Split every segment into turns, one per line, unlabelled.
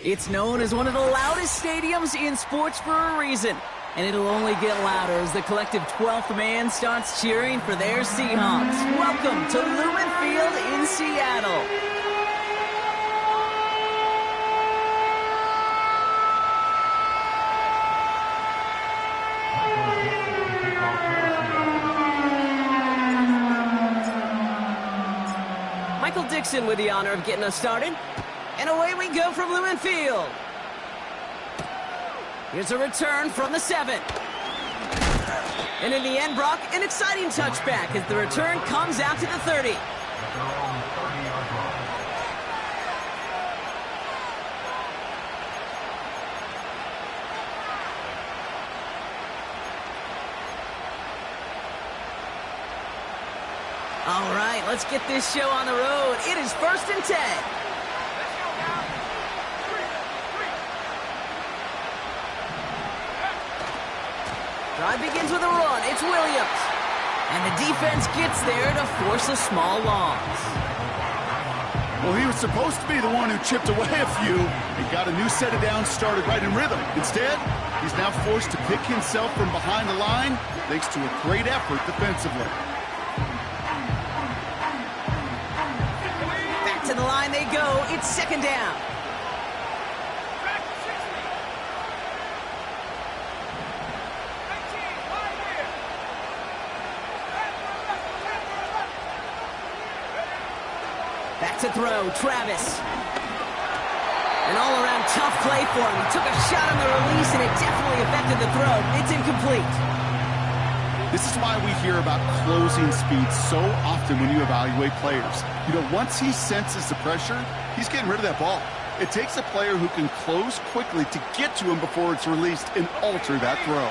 It's known as one of the loudest stadiums in sports for a reason, and it'll only get louder as the collective 12th man starts cheering for their Seahawks. Welcome to Lumen Field in Seattle. Michael Dixon with the honor of getting us started. And away we go from Lumen Field. Here's a return from the 7. And in the end, Brock, an exciting touchback as the return comes out to the 30. All right, let's get this show on the road. It is 1st and 10. Drive begins with a run. It's Williams. And the defense gets there to force a small loss.
Well, he was supposed to be the one who chipped away a few and got a new set of downs started right in rhythm. Instead, he's now forced to pick himself from behind the line thanks to a great effort defensively.
Back to the line they go. It's 2nd down. Back to throw, Travis. An all-around tough play for him. He took a shot on the release, and it definitely affected the throw. It's incomplete.
This is why we hear about closing speed so often when you evaluate players. You know, once he senses the pressure, he's getting rid of that ball. It takes a player who can close quickly to get to him before it's released and alter that throw.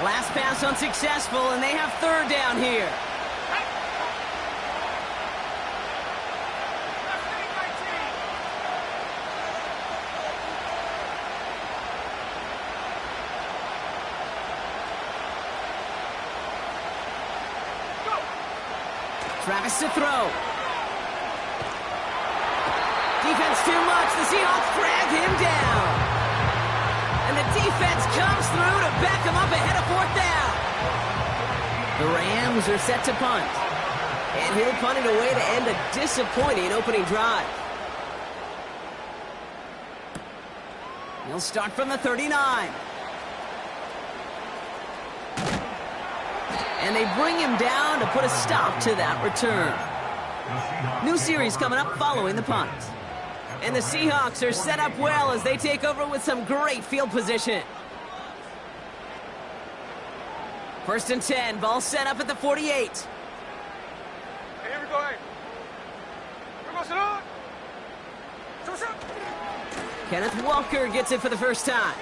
Last pass unsuccessful, and they have 3rd down here. Travis to throw. Defense too much. The Seahawks drag him down. And the defense comes through to back him up ahead of 4th down. The Rams are set to punt. And he'll punt it away to end a disappointing opening drive. He'll start from the 39. And they bring him down to put a stop to that return. New series coming up following the punt. And the Seahawks are set up well as they take over with some great field position. 1st and 10, ball set up at the 48.
Hey, here we go, hey. Here goes it on.
Kenneth Walker gets it for the first time.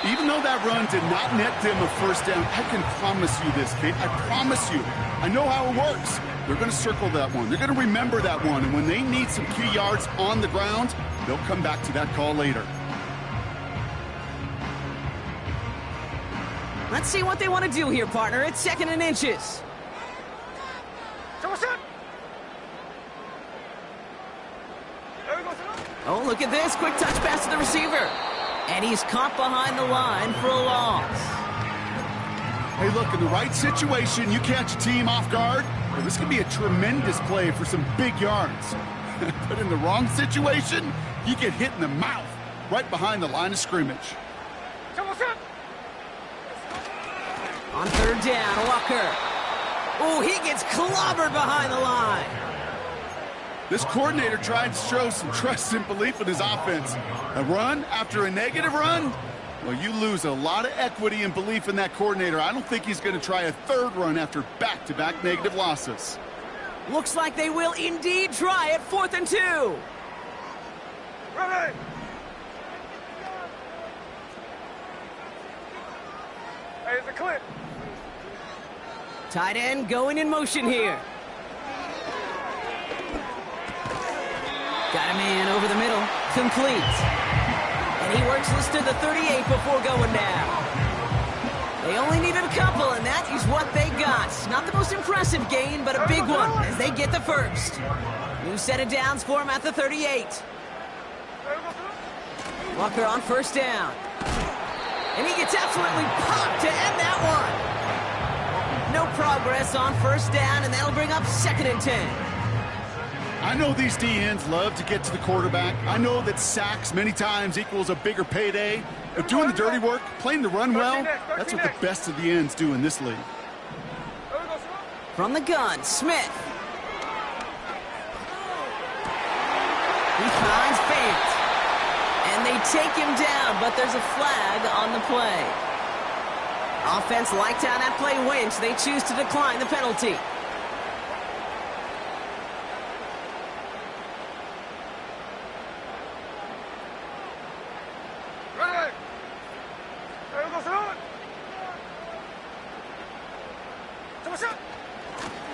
Even though that run did not net them a 1st down, I can promise you this, Kate. I promise you. I know how it works. They're going to circle that one. They're going to remember that one. And when they need some key yards on the ground, they'll come back to that call later.
Let's see what they want to do here, partner. It's 2nd and inches. Oh, look at this. Quick touch pass to the receiver. And he's caught behind the line for a loss.
Hey, look, in the right situation, you catch a team off guard. Well, this could be a tremendous play for some big yards. But in the wrong situation, you get hit in the mouth right behind the line of scrimmage.
On 3rd down, Walker. Oh, he gets clobbered behind the line.
This coordinator tried to show some trust and belief in his offense. A run after a negative run? Well, you lose a lot of equity and belief in that coordinator. I don't think he's going to try a 3rd run after back-to-back negative losses.
Looks like they will indeed try it. 4th and 2.
Ready. Hey, it's a clip.
Tight end going in motion here. Got a man over the middle. Complete. And he works this to the 38 before going down. They only needed a couple, and that is what they got. Not the most impressive gain, but a big one as they get the first. New set of downs for him at the 38. Walker on first down. And he gets absolutely popped to end that one. No progress on first down, and that'll bring up 2nd and 10.
I know these D-ends love to get to the quarterback. I know that sacks many times equals a bigger payday. But doing the dirty work, playing the run well, that's what the best of the ends do in this league.
From the gun, Smith. He finds Fant. And they take him down, but there's a flag on the play. Offense liked how that play went, so they choose to decline the penalty.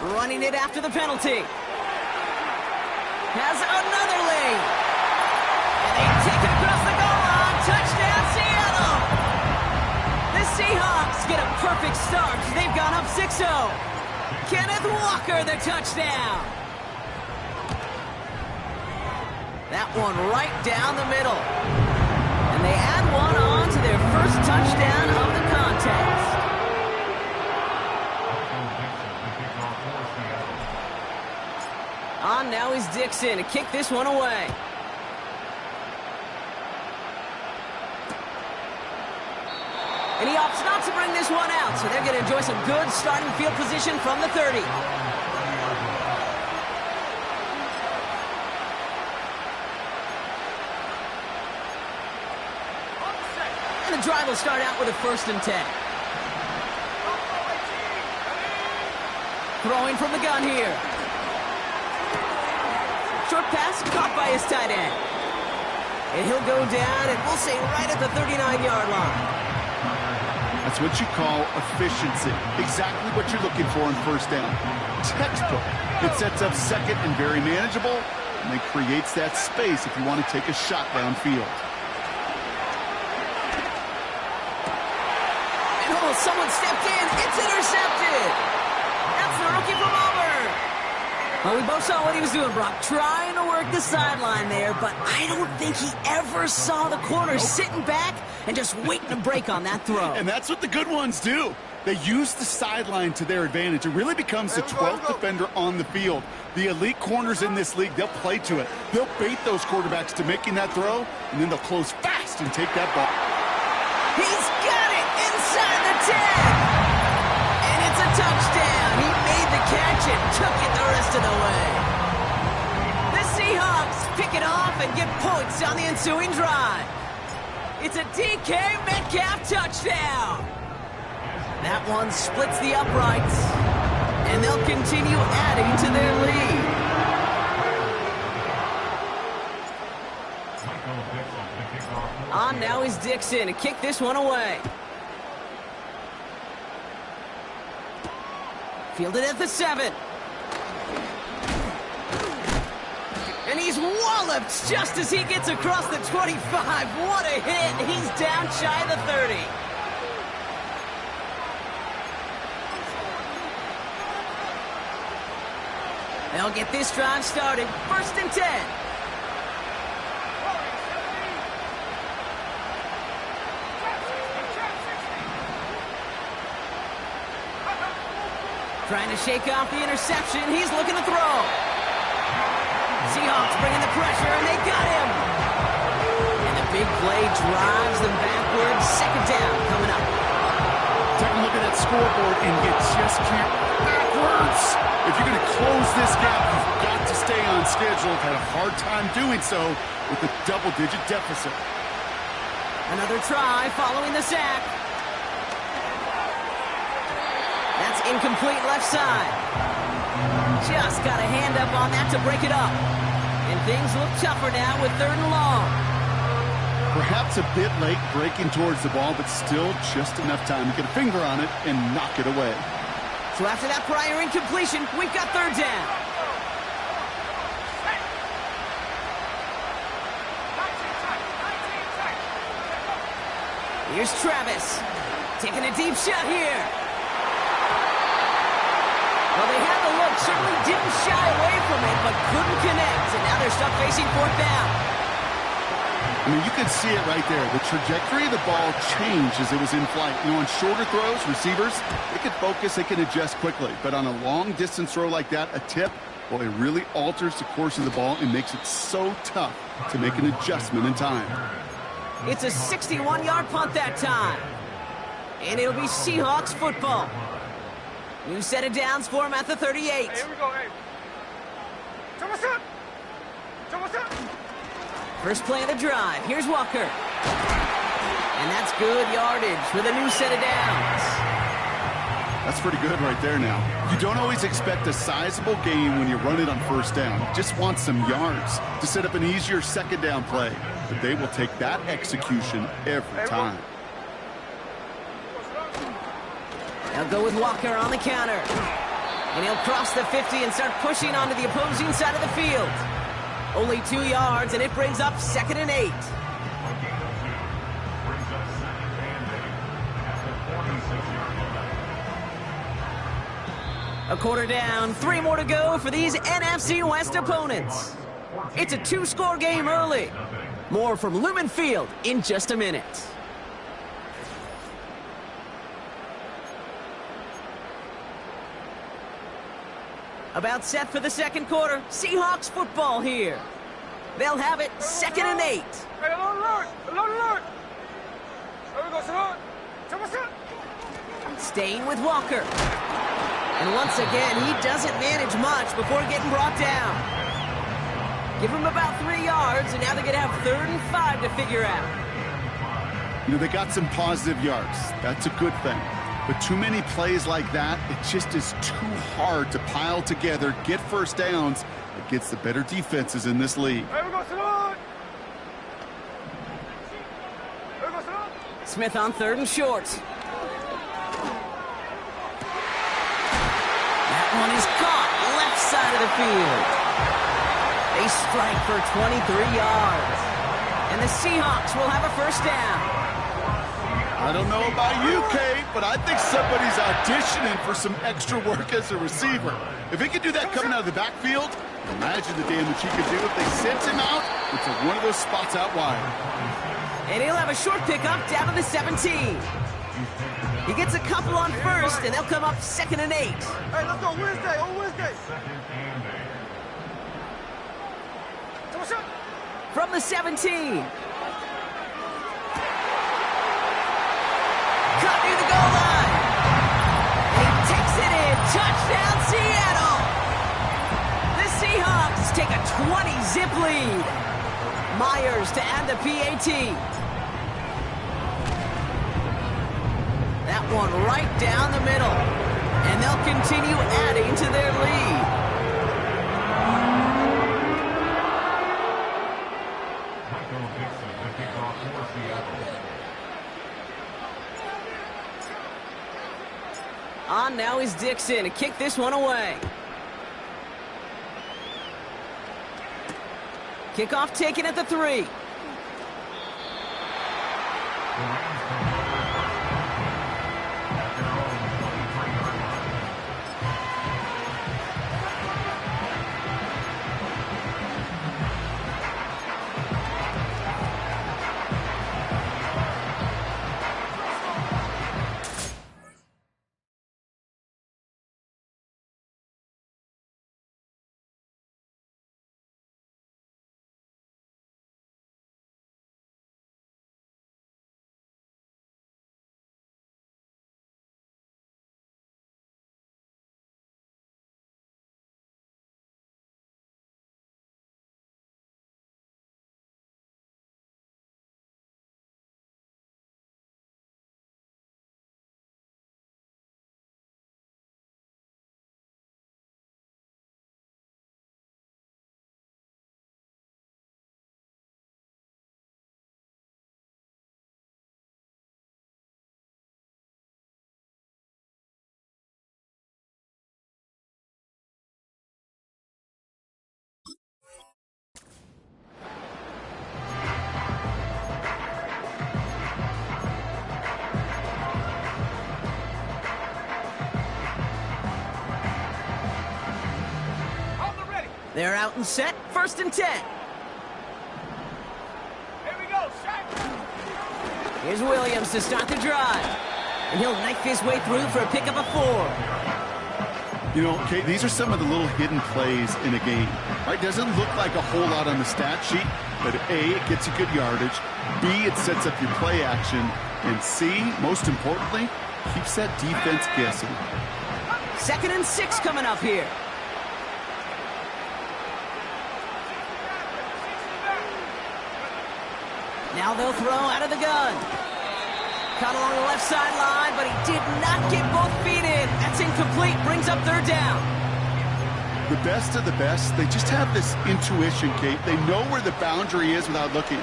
Running it after the penalty. Has another lane. And they take it across the goal line. Touchdown, Seattle. The Seahawks get a perfect start. They've gone up 6-0. Kenneth Walker, the touchdown. That one right down the middle. And they add one on to their first touchdown of the contest. On now is Dixon to kick this one away. And he opts not to bring this one out, so they're going to enjoy some good starting field position from the 30. And the drive will start out with a 1st and 10. Throwing from the gun here. Short pass caught by his tight end. And he'll go down, and we'll say right at the 39-yard line.
That's what you call efficiency. Exactly what you're looking for on first down. Textbook. It sets up 2nd and very manageable, and it creates that space if you want to take a shot downfield.
And oh, someone stepped in. It's intercepted. That's the rookie from Auburn. Well, we both saw what he was doing, Brock, trying to work the sideline there, but I don't think he ever saw the corner sitting back and just waiting to break on that throw.
And that's what the good ones do. They use the sideline to their advantage. It really becomes the 12th defender on the field. The elite corners in this league, they'll play to it. They'll bait those quarterbacks to making that throw, and then they'll close fast and take that ball.
He's got it inside the 10. And it's a touchdown. He made the catch and took it the rest of the way. The Seahawks pick it off and get points on the ensuing drive. It's a DK Metcalf touchdown. That one splits the uprights, and they'll continue adding to their lead. On now is Dixon to kick this one away. Fielded at the 7. And he's walloped just as he gets across the 25. What a hit. He's down shy of the 30. They'll get this drive started. 1st and 10. Trying to shake off the interception. He's looking to throw. Seahawks bringing the pressure, and they got him. And the big play drives them backwards. 2nd down coming up.
Take a look at that scoreboard, and you just can't backwards. If you're going to close this gap, you've got to stay on schedule. Had a hard time doing so with a double-digit deficit.
Another try following the sack. That's incomplete left side. Just got a hand up on that to break it up. And things look tougher now with 3rd and long.
Perhaps a bit late breaking towards the ball, but still just enough time to get a finger on it and knock it away.
So after that prior incompletion, we've got 3rd down. Here's Travis. Taking a deep shot here. Well, they had the look, certainly didn't shy away from it, but couldn't connect. And now they're stuck facing 4th down.
I mean, you could see it right there. The trajectory of the ball changed as it was in flight. You know, on shorter throws, receivers, they can focus, they can adjust quickly. But on a long-distance throw like that, a tip, well, it really alters the course of the ball and makes it so tough to make an adjustment in time.
It's a 61-yard punt that time. And it'll be Seahawks football. New set of downs for him at the 38.
Hey, here we go, hey.
First play of the drive. Here's Walker. And that's good yardage with a new set of downs.
That's pretty good right there now. You don't always expect a sizable gain when you run it on first down. You just want some yards to set up an easier second down play. But they will take that execution every time.
They'll go with Walker on the counter. And he'll cross the 50 and start pushing onto the opposing side of the field. Only 2 yards, and it brings up 2nd and 8. A quarter down, 3 more to go for these NFC West opponents. It's a 2-score game early. More from Lumen Field in just a minute. About set for the second quarter. Seahawks football here. They'll have it 2nd and 8.
Hey, alert! Alert! There we go, Salon.
Staying with Walker. And once again, he doesn't manage much before getting brought down. Give him about 3 yards, and now they're going to have 3rd and 5 to figure out.
You know, they got some positive yards. That's a good thing. But too many plays like that, it just is too hard to pile together, get first downs against the better defenses in this league.
Here we go, Salon. Here we go, Salon.
Smith on 3rd and short. That one is caught, left side of the field. They strike for 23 yards. And the Seahawks will have a first down.
I don't know about you, Kate, but I think somebody's auditioning for some extra work as a receiver. If he could do that coming out of the backfield, imagine the damage he could do if they sent him out into one of those spots out wide.
And he'll have a short pickup down to the 17. He gets a couple on first, and they'll come up 2nd and 8.
Hey, let's go Wednesday, on Wednesday.
From the 17. Cut near the goal line. And he takes it in. Touchdown, Seattle. The Seahawks take a 20-zip lead. Myers to add the PAT. That one right down the middle. And they'll continue adding to their lead. On now is Dixon to kick this one away. Kickoff taken at the 3. They're out and set, 1st and 10.
Here we go.
Here's Williams to start the drive. And he'll knife his way through for a pickup of 4.
You know, Kate, these are some of the little hidden plays in a game. Right? Doesn't look like a whole lot on the stat sheet, but A, it gets you good yardage. B, it sets up your play action. And C, most importantly, keeps that defense guessing.
2nd and 6 coming up here. Now they'll throw out of the gun. Caught along the left sideline, but he did not get both feet in. That's incomplete. Brings up 3rd down.
The best of the best, they just have this intuition, Kate. They know where the boundary is without looking.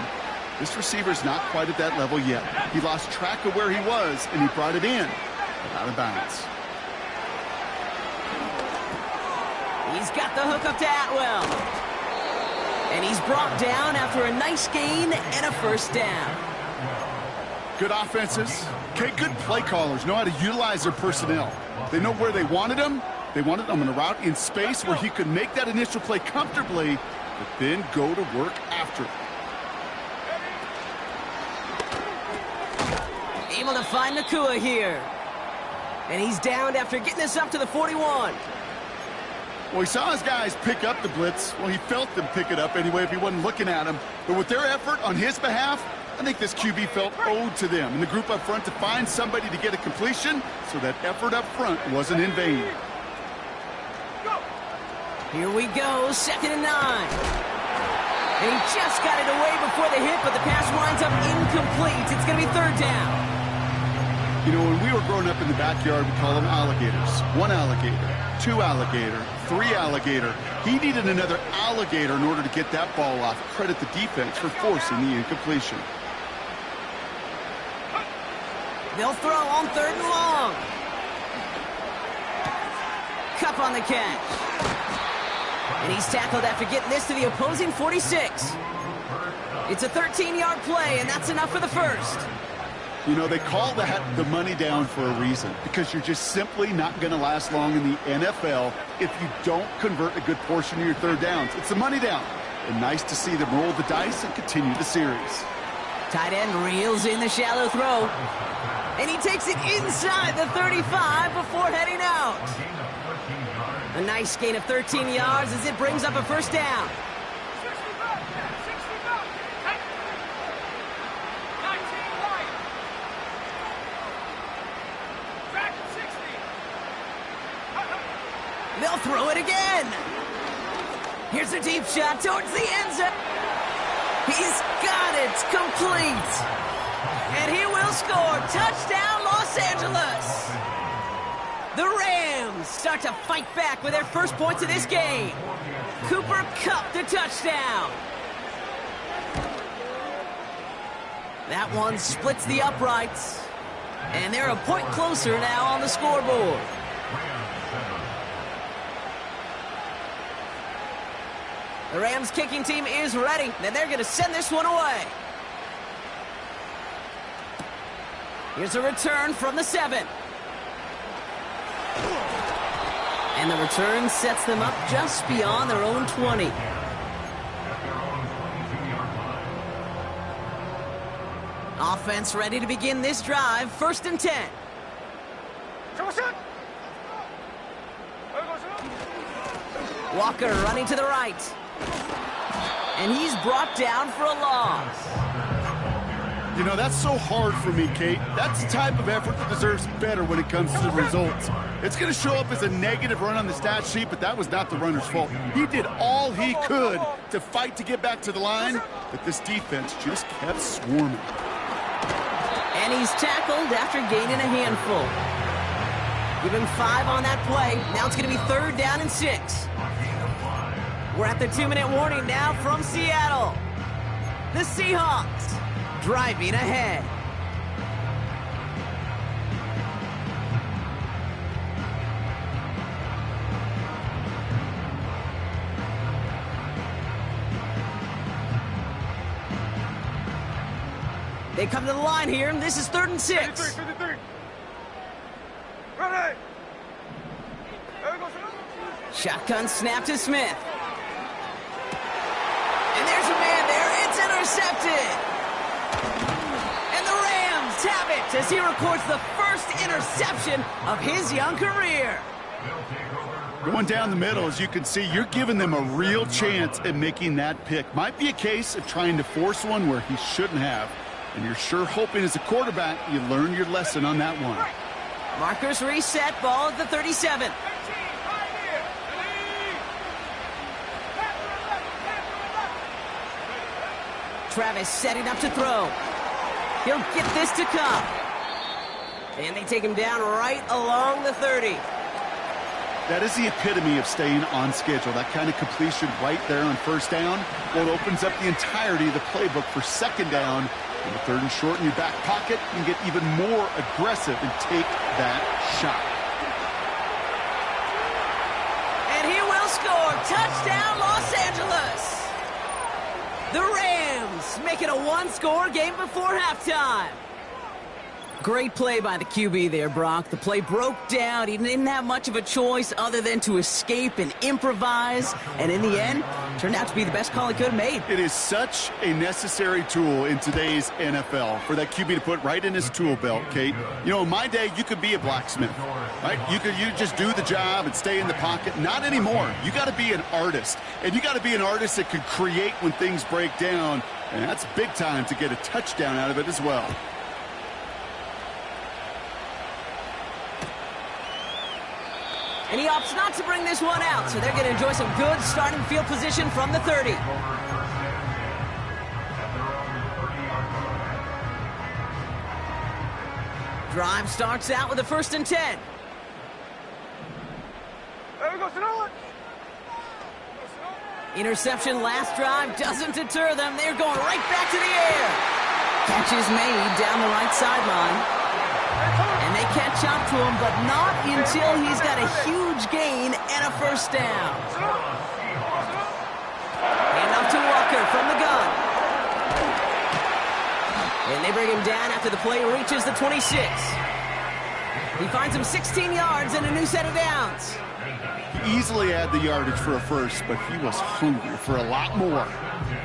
This receiver's not quite at that level yet. He lost track of where he was, and he brought it in, but out of bounds.
He's got the hook up to Atwell. And he's brought down after a nice gain and a 1st down.
Good offenses. Okay, good play callers know how to utilize their personnel. They know where they wanted him. They wanted him in a route in space where he could make that initial play comfortably, but then go to work after it.
Able to find Nakua here. And he's downed after getting this up to the 41.
Well, he saw his guys pick up the blitz. Well, he felt them pick it up anyway if he wasn't looking at him. But with their effort on his behalf, I think this QB felt owed to them and the group up front to find somebody to get a completion, so that effort up front wasn't in vain.
Here we go, 2nd and 9. And he just got it away before the hit, but the pass winds up incomplete. It's going to be 3rd down.
You know, when we were growing up in the backyard, we call them alligators. 1 alligator, 2 alligator, 3 alligator. He needed another alligator in order to get that ball off. Credit the defense for forcing the incompletion.
They'll throw on 3rd and long. Cup on the catch. And he's tackled after getting this to the opposing 46. It's a 13-yard play, and that's enough for the 1st.
You know, they call that the money down for a reason, because you're just simply not going to last long in the NFL if you don't convert a good portion of your 3rd downs. It's the money down. And nice to see them roll the dice and continue the series.
Tight end reels in the shallow throw. And he takes it inside the 35 before heading out. A nice gain of 13 yards as it brings up a 1st down. They'll throw it again. Here's a deep shot towards the end zone. He's got it complete. And he will score. Touchdown, Los Angeles. The Rams start to fight back with their first points of this game. Cooper Kupp the touchdown. That one splits the uprights. And they're a point closer now on the scoreboard. The Rams kicking team is ready, and they're going to send this one away. Here's a return from the 7. And the return sets them up just beyond their own 20. Offense ready to begin this drive. 1st and 10. Walker running to the right. And he's brought down for a loss.
You know, that's so hard for me, Kate. That's the type of effort that deserves better when it comes to the results. It's going to show up as a negative run on the stat sheet, but that was not the runner's fault. He did all he could to fight to get back to the line, but this defense just kept swarming.
And he's tackled after gaining a handful. Give him 5 on that play. Now it's going to be 3rd down and 6. We're at the 2-minute warning now from Seattle. The Seahawks driving ahead. They come to the line here, and this is 3rd and 6.
53. Ready.
Shotgun snap to Smith. And there's a man there. It's intercepted. And the Rams Seahawks as he records the first interception of his young career.
Going down the middle, as you can see, you're giving them a real chance at making that pick. Might be a case of trying to force one where he shouldn't have. And you're sure hoping as a quarterback you learn your lesson on that one.
Markers reset, ball at the 37. Travis setting up to throw. He'll get this to come. And they take him down right along the 30.
That is the epitome of staying on schedule. That kind of completion right there on first down. Well, it opens up the entirety of the playbook for second down. And the 3rd and short in your back pocket, you can get even more aggressive and take that shot.
And he will score. Touchdown, Los Angeles. The Rams make it a one-score game before halftime. Great play by the QB there, Brock. The play broke down. He didn't have much of a choice other than to escape and improvise. And in the end, turned out to be the best call he could have made.
It is such a necessary tool in today's NFL for that QB to put right in his tool belt, Kate. You know, in my day, you could be a blacksmith, right? You just do the job and stay in the pocket. Not anymore. You got to be an artist. And you got to be an artist that can create when things break down. And that's big time to get a touchdown out of it as well.
And he opts not to bring this one out, so they're going to enjoy some good starting field position from the 30. Drive starts out with a 1st and 10.
There we go, Sonoma.
Interception last drive doesn't deter them. They're going right back to the air. Catch is made down the right sideline. And they catch up to him, but not until he's got a huge gain and a 1st down. Hand off to Walker from the gun. And they bring him down after the play reaches the 26. He finds him 16 yards and a new set of downs.
He easily had the yardage for a first, but he was hungry for a lot more.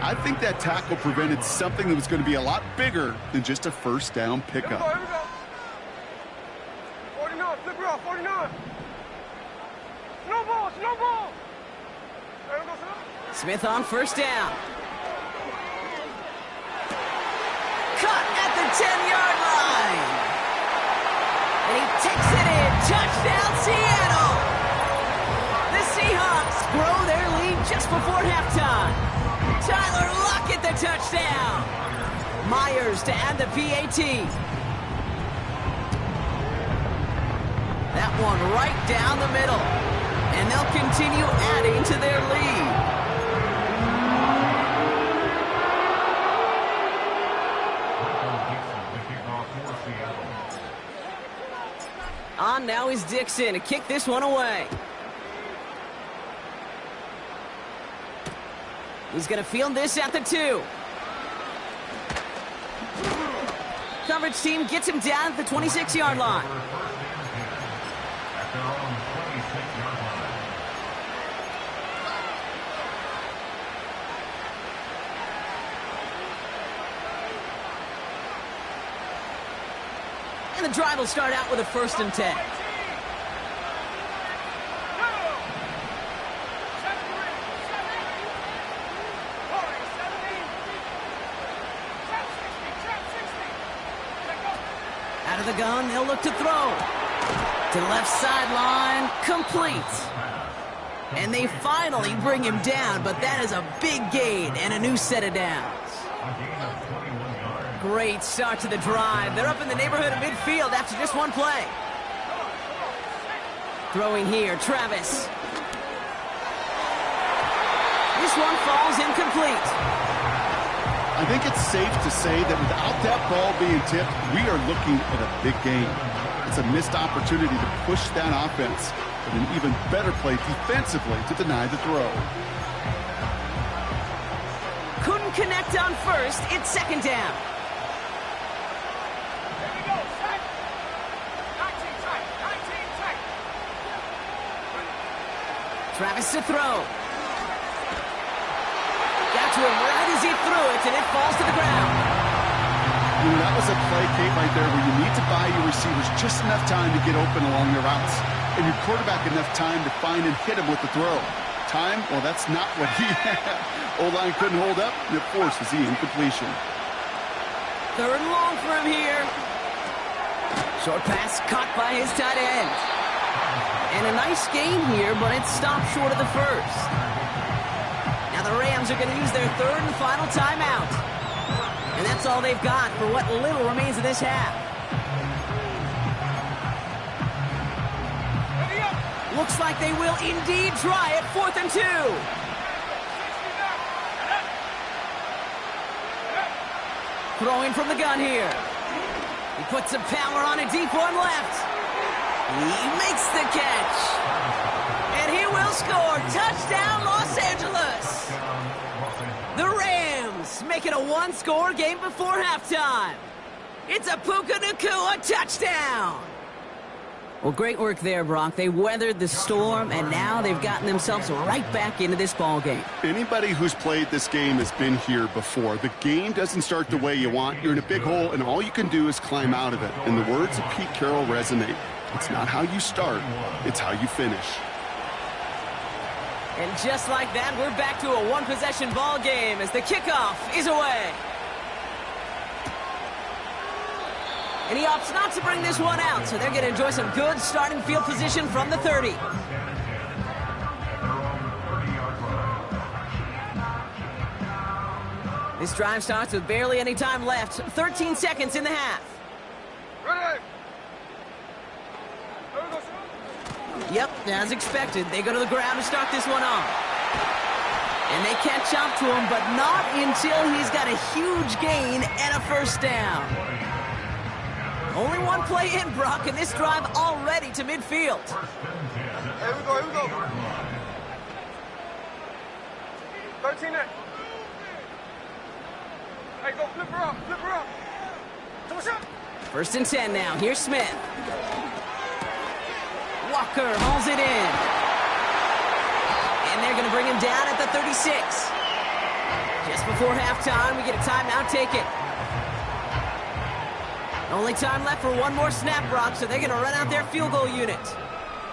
I think that tackle prevented something that was going to be a lot bigger than just a 1st down pickup.
Here we go. 49, flip it off, 49. Snowball, snowball. There we go, Sonoma.
Smith on 1st down. Cut at the 10-yard line. And he takes it in. Touchdown, Seattle. The Seahawks grow their lead just before halftime. Tyler Lockett the touchdown. Myers to add the PAT. That one right down the middle. And they'll continue adding to their lead. On now is Dixon to kick this one away. He's going to field this at the 2. Coverage team gets him down at the 26-yard line. And the drive will start out with a 1st and 10. Out of the gun, they'll look to throw. To the left sideline, complete. And they finally bring him down, but that is a big gain and a new set of downs. Great start to the drive. They're up in the neighborhood of midfield after just one play. Throwing here, Travis. This one falls incomplete.
I think it's safe to say that without that ball being tipped, we are looking at a big game. It's a missed opportunity to push that offense, but an even better play defensively to deny the throw.
Couldn't connect on 1st. It's 2nd down. Travis to throw. Got to him right as he threw it, and it falls to the ground.
You know, that was a play, Kate, right there where you need to buy your receivers just enough time to get open along their routes. And your quarterback enough time to find and hit him with the throw. Time? Well, that's not what he had. O-line couldn't hold up, and it forces the incompletion.
3rd and long for him here. Short pass caught by his tight end. And a nice gain here, but it stopped short of the first. Now the Rams are going to use their 3rd and final timeout. And that's all they've got for what little remains of this half. Looks like they will indeed try it. 4th and 2. Throwing from the gun here. He puts some power on it, deep one left. He makes the catch. And he will score. Touchdown, Los Angeles. The Rams make it a 1-score game before halftime. It's a Puka Nacua touchdown. Well, great work there, Brock. They weathered the storm, and now they've gotten themselves right back into this ball game.
Anybody who's played this game has been here before. The game doesn't start the way you want. You're in a big hole, and all you can do is climb out of it. And the words of Pete Carroll resonate. It's not how you start, it's how you finish.
And just like that, we're back to a one-possession ball game as the kickoff is away. And he opts not to bring this one out, so they're going to enjoy some good starting field position from the 30. This drive starts with barely any time left. 13 seconds in the half.
Ready!
Yep, as expected, they go to the ground to start this one off. And they catch up to him, but not until he's got a huge gain and a first down. Only one play in, Brock, and this drive already to midfield.
Here we go, here we go. 13 in. Hey, go flip her up, flip her up.
First and 10 now. Here's Smith. Walker hauls it in. And they're going to bring him down at the 36. Just before halftime, we get a timeout taken. Only time left for one more snap, Brock, so they're going to run out their field goal unit.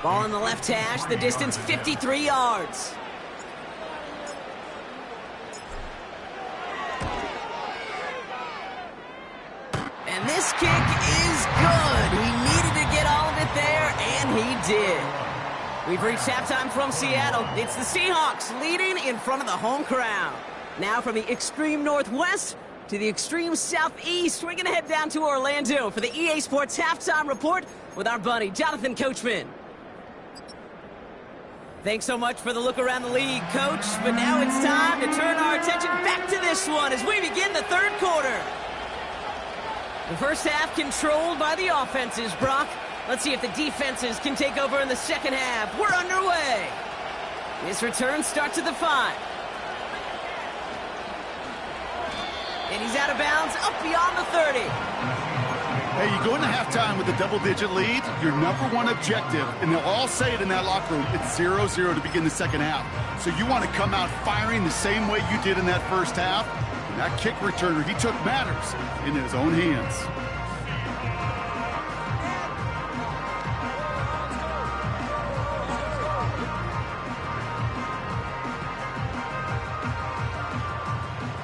Ball in the left hash, the distance 53 yards. And this kick is good. He needed to get all of it there, and he did. We've reached halftime from Seattle. It's the Seahawks leading in front of the home crowd. Now from the extreme northwest to the extreme southeast, we're going to head down to Orlando for the EA Sports Halftime Report with our buddy, Jonathan Coachman. Thanks so much for the look around the league, Coach. But now it's time to turn our attention back to this one as we begin the third quarter. The first half controlled by the offenses, Brock. Let's see if the defenses can take over in the second half. We're underway. This return starts at the 5. And he's out of bounds, up beyond the 30.
Hey, you go into halftime with a double-digit lead, your number one objective, and they'll all say it in that locker room, it's 0-0 to begin the second half. So you want to come out firing the same way you did in that first half. And that kick returner he took matters in his own hands.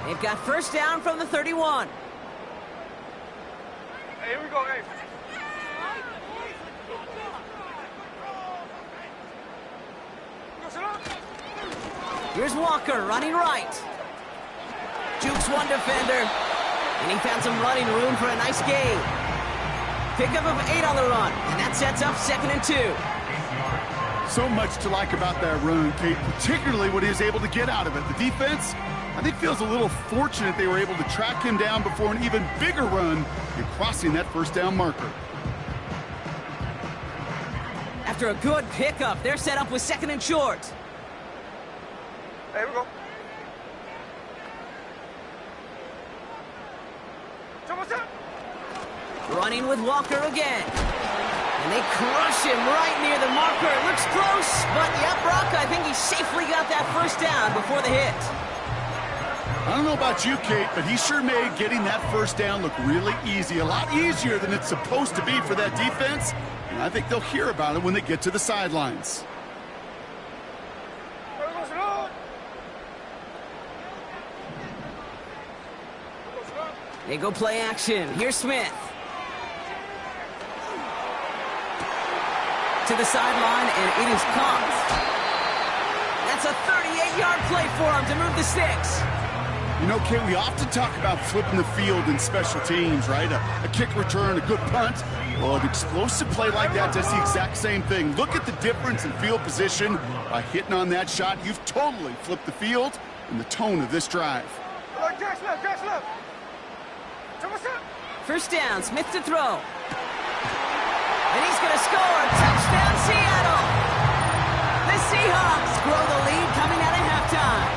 They've got first down from the 31.
Hey, here we go, hey.
Here's Walker running right. Jukes one defender, and he found some running room for a nice gain. Pickup of 8 on the run, and that sets up 2nd and 2.
So much to like about that run, Kate, particularly what he was able to get out of it. The defense, I think, feels a little fortunate they were able to track him down before an even bigger run and crossing that first down marker.
After a good pickup, they're set up with 2nd and short.
Hey, here we go.
Running with Walker again. And they crush him right near the marker. It looks close, but yeah, Brock, I think he safely got that first down before the hit.
I don't know about you, Kate, but he sure made getting that first down look really easy. A lot easier than it's supposed to be for that defense. And I think they'll hear about it when they get to the sidelines.
They go play action. Here's Smith. To the sideline, and it is caught. That's a 38-yard play for him to move the sticks.
You know, Kate, we often talk about flipping the field in special teams, right? A kick return, a good punt. Well, an explosive play like that does the exact same thing. Look at the difference in field position. By hitting on that shot, you've totally flipped the field and the tone of this drive.
First down, Smith to throw. And he's going to score. Touchdown, Seattle. The Seahawks grow the lead coming out of halftime.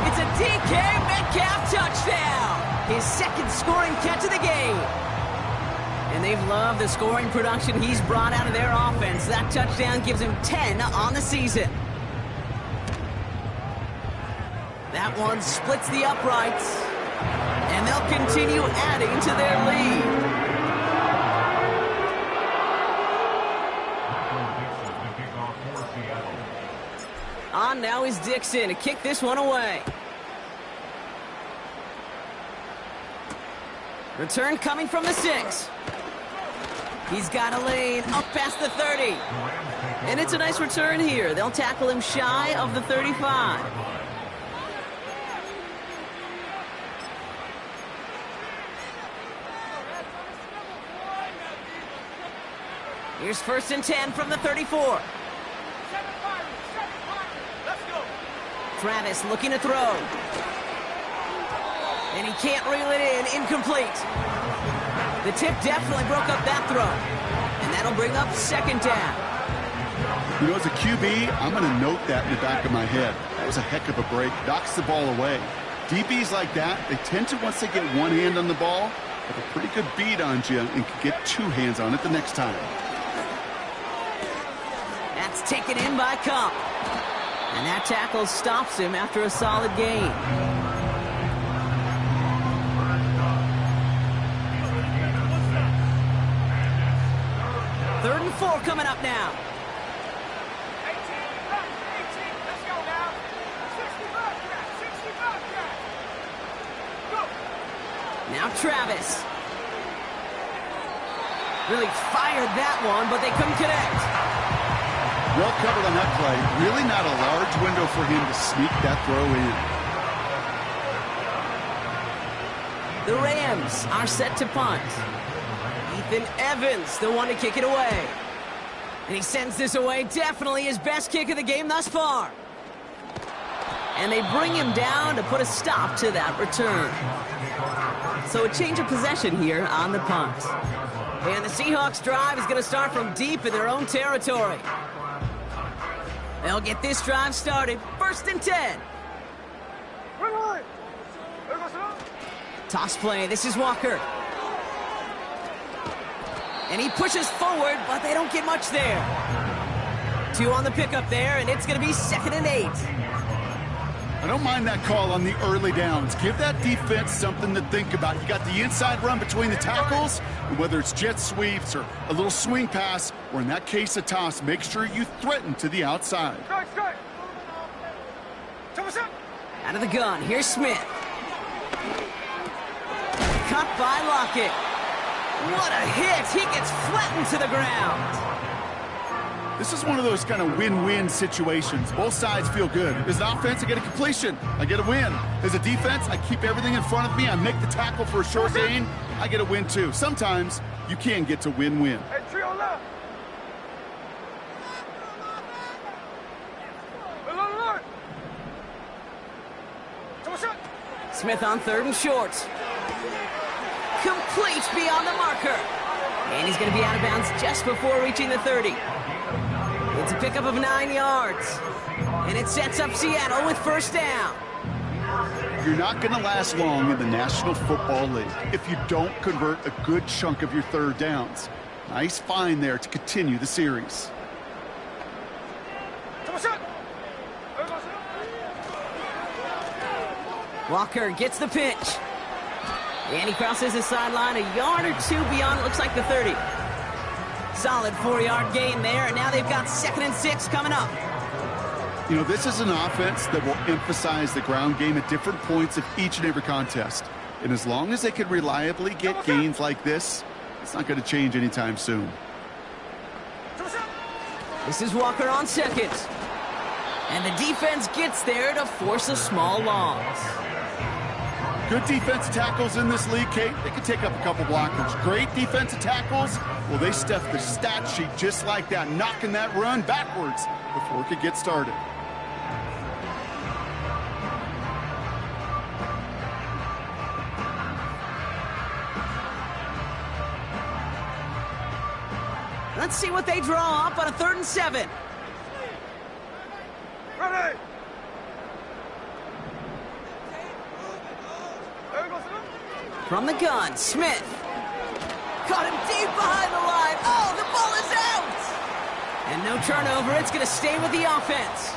It's a DK Metcalf touchdown. His second scoring catch of the game. And they've loved the scoring production he's brought out of their offense. That touchdown gives him 10 on the season. That one splits the uprights. And they'll continue adding to their lead. On now is Dixon to kick this one away. Return coming from the 6. He's got a lane up past the 30. And it's a nice return here. They'll tackle him shy of the 35. Here's 1st and 10 from the 34. Travis looking to throw. And he can't reel it in. Incomplete. The tip definitely broke up that throw. And that'll bring up 2nd down.
You know, as a QB, I'm going to note that in the back of my head. That was a heck of a break. Knocks the ball away. DBs like that, they tend to, once they get one hand on the ball, have a pretty good beat on you and can get 2 hands on it the next time.
That's taken in by Cup. And that tackle stops him after a solid gain. Third and 4 coming up now.
18, let's go now. 65, go.
Now Travis. Really fired that one, but they couldn't connect.
Well covered on that play. Really not a large window for him to sneak that throw in.
The Rams are set to punt. Ethan Evans, the one to kick it away. And he sends this away. Definitely his best kick of the game thus far. And they bring him down to put a stop to that return. So a change of possession here on the punt. And the Seahawks drive is going to start from deep in their own territory. They'll get this drive started. 1st and 10. Toss play. This is Walker. And he pushes forward, but they don't get much there. 2 on the pickup there, and it's going to be 2nd and 8.
I don't mind that call on the early downs. Give that defense something to think about. You got the inside run between the tackles, and whether it's jet sweeps or a little swing pass, or in that case a toss, make sure you threaten to the outside.
Out of the gun, here's Smith. Cut by Lockett. What a hit! He gets flattened to the ground.
This is one of those kind of win-win situations. Both sides feel good. As an offense, I get a completion. I get a win. As a defense, I keep everything in front of me. I make the tackle for a short gain. I get a win, too. Sometimes, you can get to win-win.
Hey, trio left.
Smith on 3rd and short. Complete beyond the marker. And he's going to be out of bounds just before reaching the 30. It's a pickup of 9 yards. And it sets up Seattle with 1st down.
You're not going to last long in the National Football League if you don't convert a good chunk of your 3rd downs. Nice find there to continue the series.
Walker gets the pitch. And he crosses the sideline a yard or two beyond, looks like the 30. Solid 4-yard gain there, and now they've got 2nd and 6 coming up.
You know, this is an offense that will emphasize the ground game at different points of each and every contest. And as long as they can reliably get gains like this, it's not going to change anytime soon.
This is Walker on 2nd. And the defense gets there to force a small loss.
Good defensive tackles in this league, Kate. They can take up a couple blockers. Great defensive tackles. Well, they stuffed the stat sheet just like that, knocking that run backwards before it could get started.
Let's see what they draw up on a 3rd and 7.
Ready!
From the gun, Smith. Caught him deep behind the line. Oh, the ball is out! And no turnover. It's going to stay with the offense.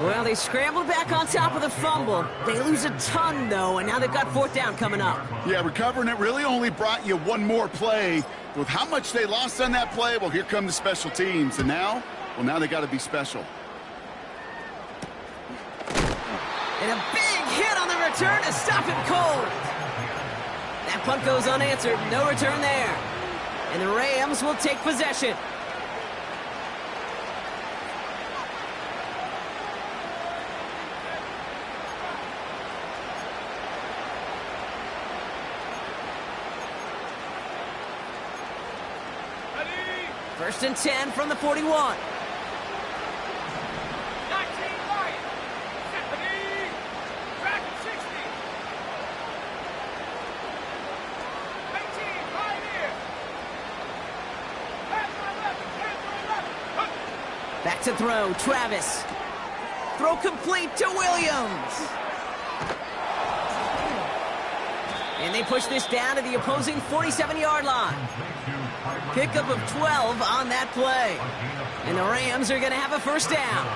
Well, they scrambled back on top of the fumble. They lose a ton, though, and now they've got 4th down coming up.
Yeah, recovering it really only brought you one more play. With how much they lost on that play, well, here come the special teams. And now, well, now they got to be special.
And a big hit on the return to stop him cold. That punt goes unanswered. No return there. And the Rams will take possession.
Ready!
1st and 10 from the 41. Back to throw, Travis. Throw complete to Williams. And they push this down to the opposing 47-yard line. Pickup of 12 on that play. And the Rams are going to have a 1st down.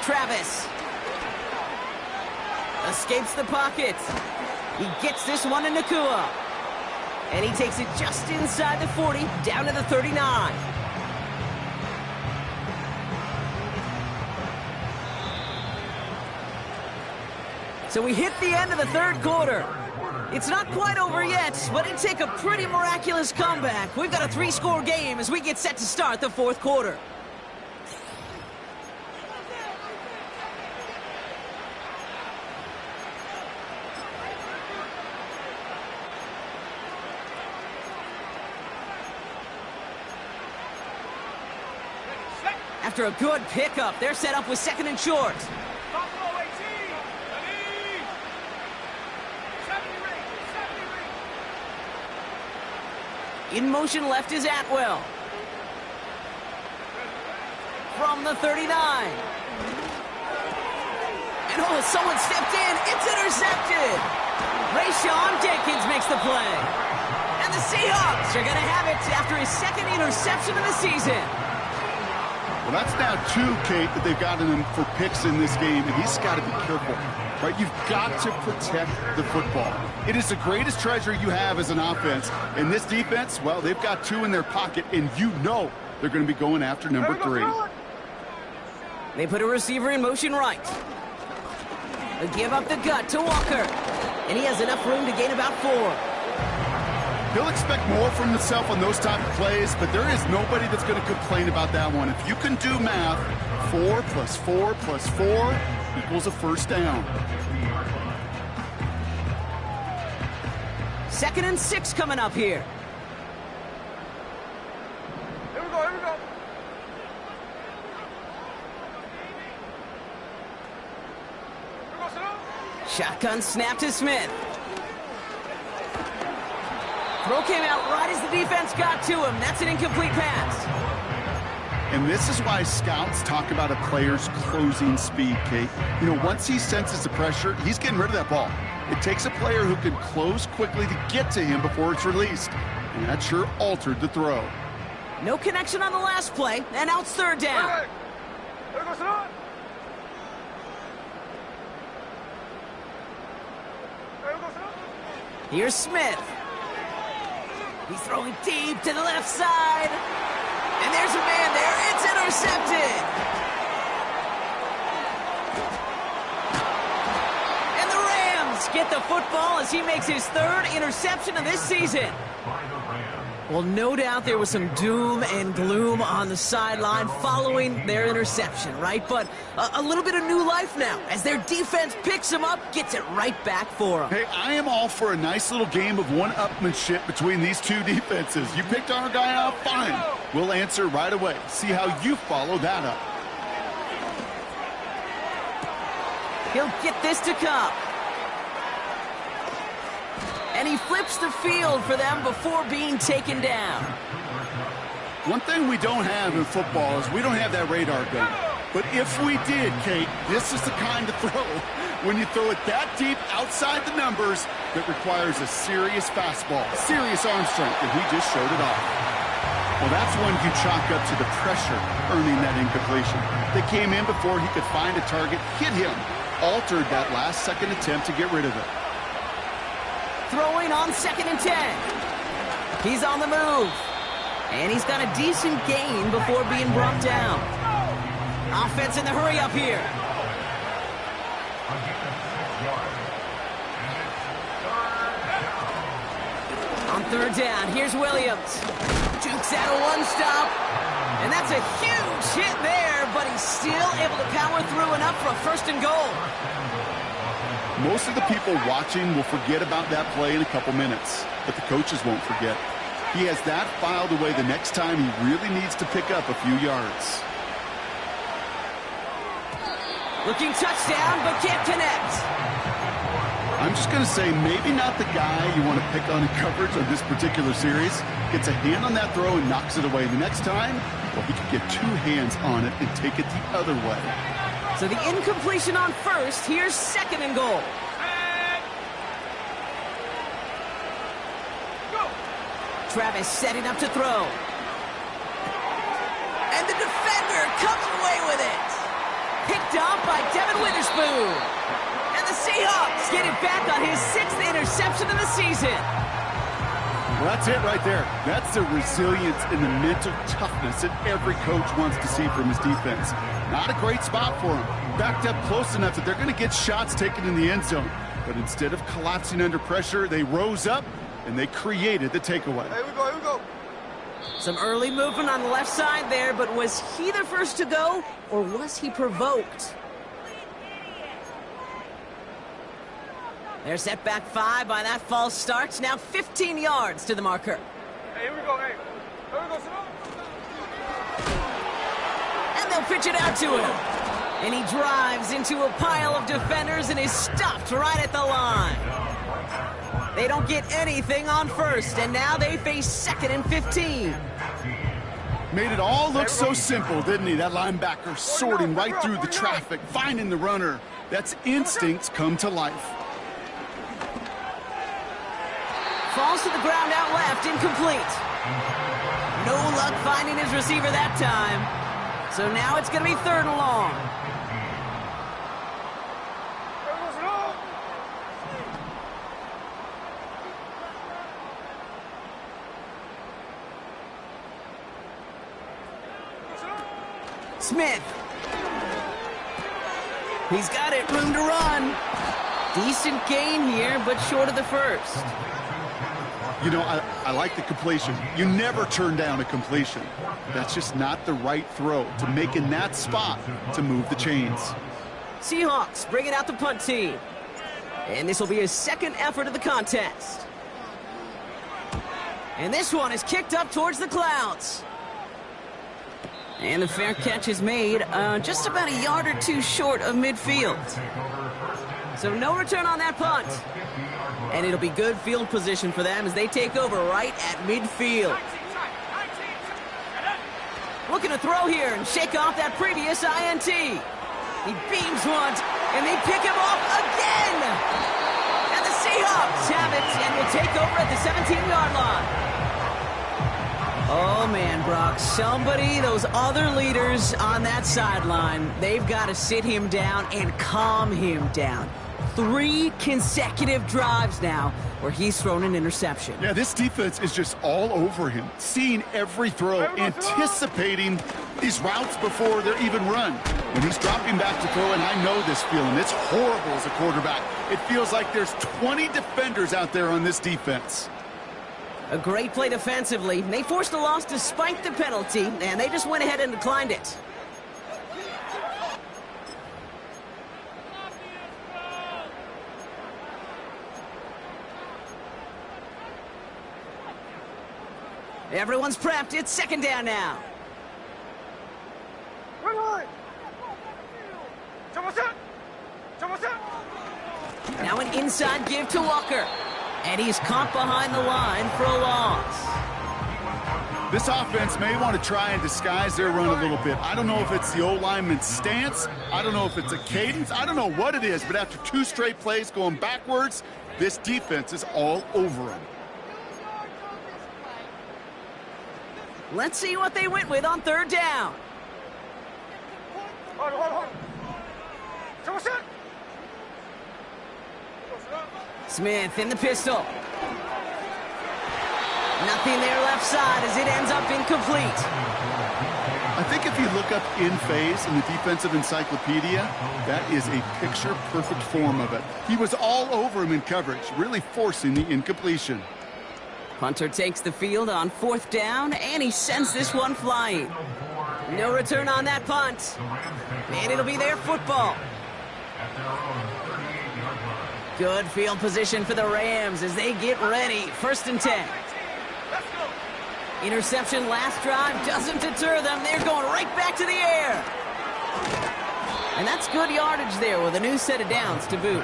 Travis. Escapes the pocket. He gets this one to Nakua. And he takes it just inside the 40, down to the 39. So we hit the end of the 3rd quarter. It's not quite over yet, but it'd take a pretty miraculous comeback. We've got a 3-score game as we get set to start the 4th quarter. After a good pickup, they're set up with 2nd and short. In motion left is Atwell. From the 39. And oh, someone stepped in. It's intercepted. Rayshawn Jenkins makes the play. And the Seahawks are going to have it after his 2nd interception of the season.
Well, that's now 2, Kate, that they've gotten him for picks in this game, and he's got to be careful, right? You've got to protect the football. It is the greatest treasure you have as an offense. And this defense, well, they've got 2 in their pocket, and you know they're going to be going after number 3.
They put a receiver in motion right. They give up the gut to Walker. And he has enough room to gain about 4.
He'll expect more from himself on those type of plays, but there is nobody that's going to complain about that one. If you can do math, 4 plus 4 plus 4 equals a 1st down.
2nd and 6 coming up here.
Here we go, here we go.
Shotgun snap to Smith. Throw came out right as the defense got to him. That's an incomplete pass.
And this is why scouts talk about a player's closing speed, Kate. You know, once he senses the pressure, he's getting rid of that ball. It takes a player who can close quickly to get to him before it's released. And that sure altered the throw.
No connection on the last play, and now it's third down. Here's Smith. He's throwing deep to the left side. And there's a man there. It's intercepted. And the Rams get the football as he makes his third interception of this season. Well, no doubt there was some doom and gloom on the sideline following their interception, right? But a little bit of new life now as their defense picks them up, gets it right back for them.
Hey, I am all for a nice little game of one-upmanship between these two defenses. You picked our guy out, fine. We'll answer right away. See how you follow that up.
He'll get this to come. And he flips the field for them before being taken down.
One thing we don't have in football is we don't have that radar gun. But if we did, Kate, this is the kind of throw when you throw it that deep outside the numbers that requires a serious fastball, serious arm strength, and he just showed it off. Well, that's one you chalk up to the pressure earning that incompletion. They came in before he could find a target, hit him, altered that last-second attempt to get rid of it.
Throwing on 2nd and 10. He's on the move. And he's got a decent gain before being brought down. Offense in the hurry up here. On 3rd down, here's Williams. Jukes out a one-stop. And that's a huge hit there, but he's still able to power through enough for a 1st and goal.
Most of the people watching will forget about that play in a couple minutes, but the coaches won't forget. He has that filed away the next time he really needs to pick up a few yards.
Looking touchdown, but can't connect.
I'm just going to say maybe not the guy you want to pick on in coverage on this particular series. Gets a hand on that throw and knocks it away. The next time, well, he could get 2 hands on it and take it the other way.
So the incompletion on 1st. Here's 2nd and goal. Travis setting up to throw. And the defender comes away with it. Picked off by Devin Witherspoon. And the Seahawks get it back on his 6th interception of the season.
Well, that's it right there. That's the resilience and the mental toughness that every coach wants to see from his defense. Not a great spot for him. Backed up close enough that they're going to get shots taken in the end zone. But instead of collapsing under pressure, they rose up and they created the takeaway.
Here we go, here we go.
Some early movement on the left side there, but was he the first to go, or was he provoked? They're set back 5 by that false start. Now 15 yards to the marker.
Hey, here we go, hey. Here we go, Simone.
And they'll pitch it out to him. And he drives into a pile of defenders and is stopped right at the line. They don't get anything on 1st, and now they face 2nd and 15.
Made it all look so simple, didn't he? That linebacker sorting right through the traffic, finding the runner. That's instincts come to life.
Falls to the ground out left, incomplete. No luck finding his receiver that time. So now it's going to be 3rd and long. Smith. He's got it, room to run. Decent gain here, but short of the 1st.
You know, I like the completion. You never turn down a completion. That's just not the right throw to make in that spot to move the chains.
Seahawks bringing out the punt team. And this will be his 2nd effort of the contest. And this one is kicked up towards the clouds. And the fair catch is made just about a yard or 2 short of midfield. So no return on that punt. And it'll be good field position for them as they take over right at midfield. Looking to throw here and shake off that previous INT. He beams once, and they pick him off again. And the Seahawks have it and will take over at the 17-yard line. Oh, man, Brock, those other leaders on that sideline, they've got to sit him down and calm him down. 3 consecutive drives now where he's thrown an interception.
Yeah, this defense is just all over him, seeing every throw, anticipating these routes before they're even run. When he's dropping back to throw, and I know this feeling, it's horrible as a quarterback. It feels like there's 20 defenders out there on this defense.
A great play defensively. They forced a loss despite the penalty, and they just went ahead and declined it. Everyone's prepped. It's second down now. Now an inside give to Walker. And he's caught behind the line for a loss.
This offense may want to try and disguise their run a little bit. I don't know if it's the O-lineman's stance. I don't know if it's a cadence. I don't know what it is, but after 2 straight plays going backwards, this defense is all over them.
Let's see what they went with on third down. Smith in the pistol. Nothing there left side as it ends up incomplete.
I think if you look up in phase in the defensive encyclopedia, that is a picture-perfect form of it. He was all over him in coverage, really forcing the incompletion.
Punter takes the field on fourth down, and he sends this one flying. No return on that punt. And it'll be their football. Good field position for the Rams as they get ready. 1st and 10. Interception last drive doesn't deter them. They're going right back to the air. And that's good yardage there with a new set of downs to boot.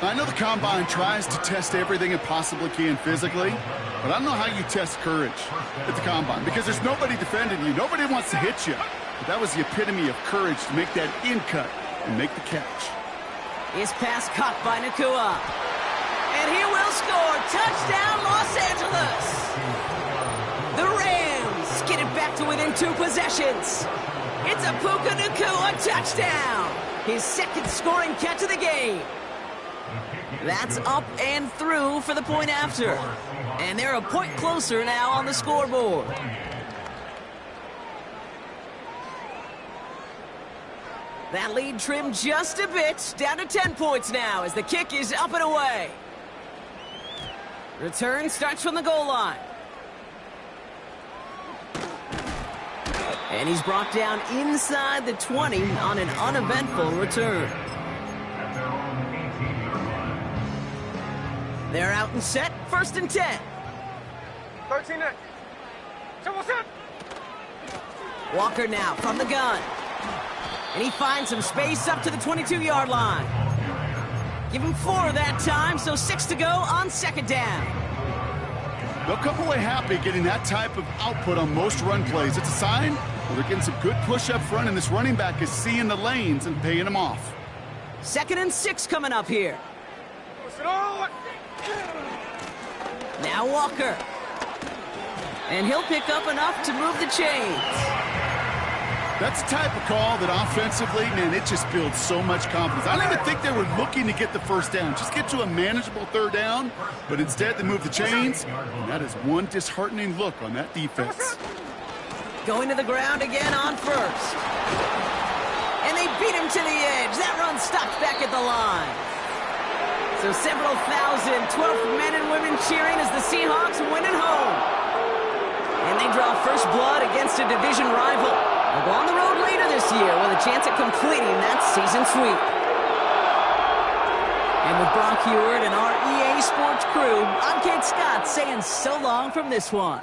I know the Combine tries to test everything it possibly can physically, but I don't know how you test courage at the Combine because there's nobody defending you. Nobody wants to hit you. But that was the epitome of courage to make that in cut and make the catch.
His pass caught by Nakua. And he will score. Touchdown, Los Angeles. The Rams get it back to within 2 possessions. It's a Puka Nakua touchdown. His 2nd scoring catch of the game. That's up and through for the point after. And they're a point closer now on the scoreboard. That lead trimmed just a bit, down to 10 points now as the kick is up and away. Return starts from the goal line. And he's brought down inside the 20 on an uneventful return. They're out and set, 1st and 10.
13 next.
Walker now from the gun. And he finds some space up to the 22-yard line. Give him 4 that time, so 6 to go on 2nd down.
They'll come away happy getting that type of output on most run plays. It's a sign well, they're getting some good push up front, and this running back is seeing the lanes and paying them off.
2nd and 6 coming up here. Now Walker. And he'll pick up enough to move the chains.
That's the type of call that offensively, man, it just builds so much confidence. I don't even think they were looking to get the 1st down. Just get to a manageable 3rd down, but instead they move the chains, and that is one disheartening look on that defense.
Going to the ground again on 1st. And they beat him to the edge. That run stopped back at the line. So several thousand 12th men and women cheering as the Seahawks win at home. And they draw first blood against a division rival. They'll go on the road later this year with a chance at completing that season sweep. And with Brock Heward and our EA Sports crew, I'm Kate Scott saying so long from this one.